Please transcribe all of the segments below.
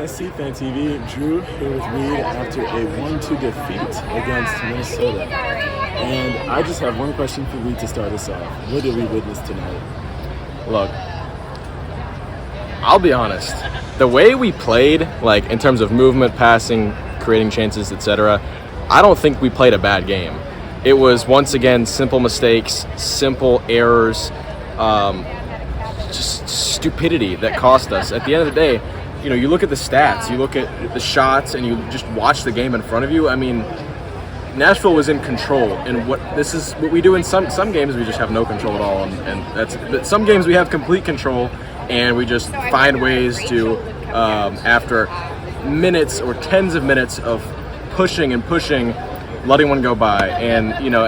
NSC Fan TV. Drew here with Reid after a 1-2 defeat against Minnesota. And I just have one question for Reid to start us off. What did we witness tonight? Look, I'll be honest. The way we played, like in terms of movement, passing, creating chances, etc., I don't think we played a bad game. It was, once again, simple mistakes, simple errors, just stupidity that cost us. At the end of the day, you know, you look at the stats, you look at the shots, and you just watch the game in front of you. I mean, Nashville was in control, and this is what we do in some games. We just have no control at all, but some games we have complete control, and we just find ways to, after minutes or tens of minutes of pushing, letting one go by. And you know,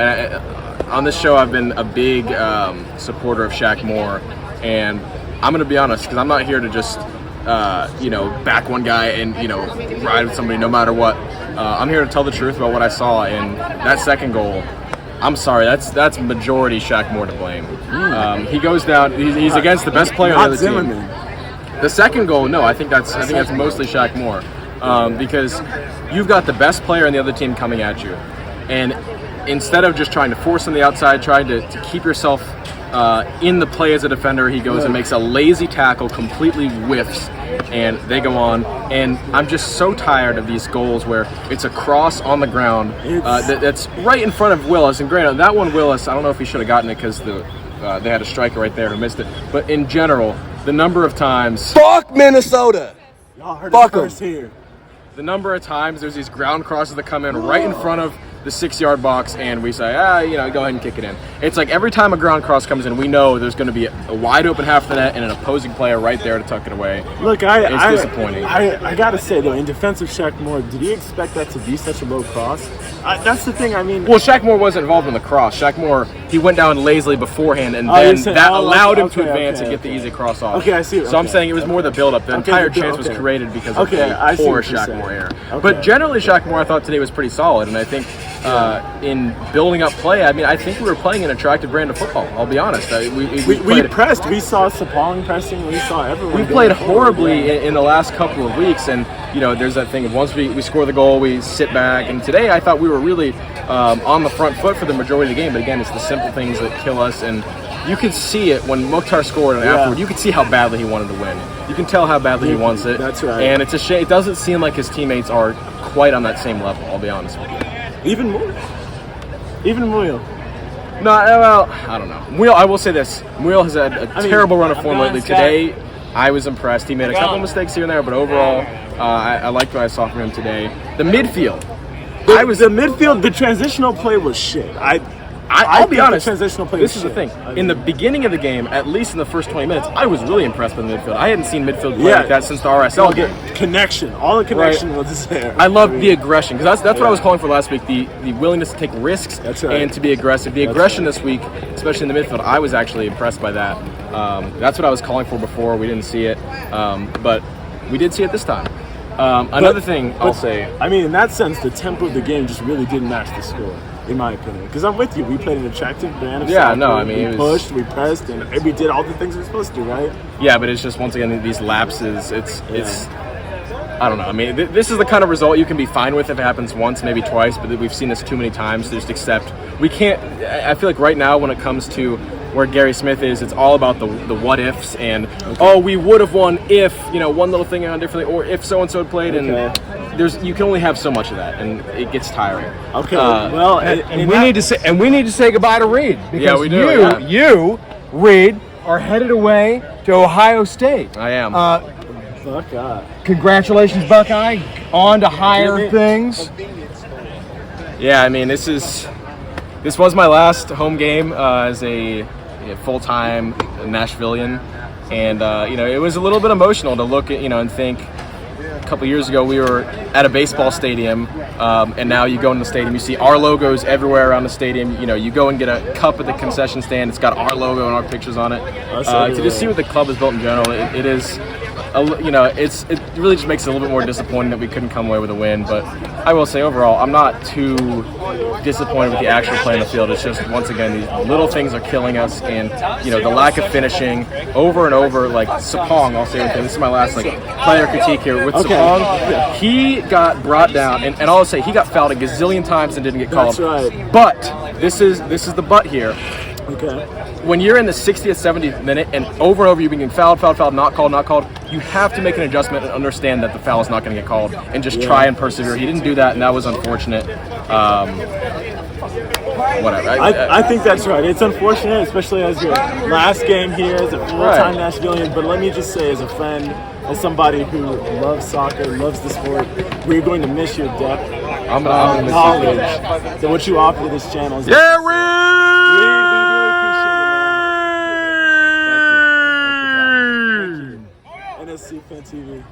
on this show, I've been a big supporter of Shaq Moore, and I'm going to be honest, because I'm not here to just back one guy and ride with somebody no matter what. I'm here to tell the truth about what I saw in that second goal. I'm sorry, that's majority Shaq Moore to blame. He goes down. He's against the best player on the other team. The second goal, no, I think that's mostly Shaq Moore, because you've got the best player on the other team coming at you, and instead of just trying to force on the outside, trying to keep yourself in the play as a defender, he goes and makes a lazy tackle, completely whiffs, and they go on. And I'm just so tired of these goals where it's a cross on the ground that's right in front of Willis. And granted, that one, Willis, I don't know if he should have gotten it because they had a striker right there who missed it. But in general, the number of times... Fuck Minnesota! Y'all heard Fuck it first here. The number of times there's these ground crosses that come in right in front of the 6-yard box, and we say, go ahead and kick it in. It's like every time a ground cross comes in, we know there's going to be a wide open half of the net and an opposing player right there to tuck it away. Look, it's disappointing. I got to say, though, in defense of Shaq Moore, did he expect that to be such a low cross? That's the thing, I mean... Well, Shaq Moore wasn't involved in the cross. Shaq Moore, he went down lazily beforehand, and then that allowed him to advance and get the easy cross off. Okay, I see. So I'm saying it was more the build-up. The entire chance was created because of the poor Shaq Moore error. But generally, Shaq Moore, I thought today was pretty solid, and I think in building up play, I think we were playing an attractive brand of football. I'll be honest. We pressed. We saw Sapong pressing. We saw everyone. We played horribly in the last couple of weeks, and there's that thing of once we score the goal, we sit back. And today, I thought we were really on the front foot for the majority of the game. But again, it's the simple things that kill us. And you could see it when Mukhtar scored, and afterward, you could see how badly he wanted to win. You can tell how badly he wants it. That's right. And it's a shame. It doesn't seem like his teammates are quite on that same level. I'll be honest with you. Even Muyo. No, well, I don't know. Muyo, I will say this. Muyo has had a terrible run of form lately. Today, I was impressed. He made a couple mistakes here and there, but overall, I liked what I saw from him today. The midfield. The transitional play was shit. I'll be honest. Transitional play this is the thing. In the beginning of the game, at least in the first 20 minutes, I was really impressed with the midfield. I hadn't seen midfield play like that since the RSL game. Connection. All the connection was there. I love the aggression, because that's what I was calling for last week, the willingness to take risks and to be aggressive. The aggression this week, especially in the midfield, I was actually impressed by that. That's what I was calling for before. We didn't see it, but we did see it this time. Another thing I'll say... in that sense, the tempo of the game just really didn't match the score, in my opinion. Because I'm with you. We played an attractive brand of soccer. We pushed, we pressed, and we did all the things we were supposed to, right? Yeah, but it's just, once again, these lapses. It's I don't know. This is the kind of result you can be fine with if it happens once, maybe twice, but we've seen this too many times to just accept. We can't... I feel like right now, when it comes to where Gary Smith is, it's all about the what ifs and we would have won if one little thing on differently, or if so and so had played, and you can only have so much of that, and it gets tiring. Okay, and we need to say goodbye to Reid, because we do. You, Reid, are headed away to Ohio State. I am. Buckeye. Congratulations, Buckeye. On to higher things. Yeah, this was my last home game as a full-time Nashvilleian, and it was a little bit emotional to look at and think a couple years ago we were at a baseball stadium, and now you go in the stadium, you see our logos everywhere around the stadium. You go and get a cup at the concession stand, it's got our logo and our pictures on it. To just see what the club has built in general, it is it really just makes it a little bit more disappointing that we couldn't come away with a win. But I will say overall, I'm not too disappointed with the actual play on the field. It's just, once again, these little things are killing us, and the lack of finishing over and over. Like Sapong, I'll say with him. This is my last player critique here with Sapong. He got brought down, and I'll say he got fouled a gazillion times and didn't get called. That's right. But this is the but here. Okay. When you're in the 60th, 70th minute and over you're being fouled, not called, you have to make an adjustment and understand that the foul is not going to get called and just try and persevere. He didn't do that, and that was unfortunate. Whatever. I think that's right. It's unfortunate, especially as your last game here as a full-time Nashvilleian. But let me just say, as a friend, as somebody who loves soccer, loves the sport, we're going to miss your depth, I'm gonna miss knowledge, so what you offer to this channel is Reid! NSC Fan TV.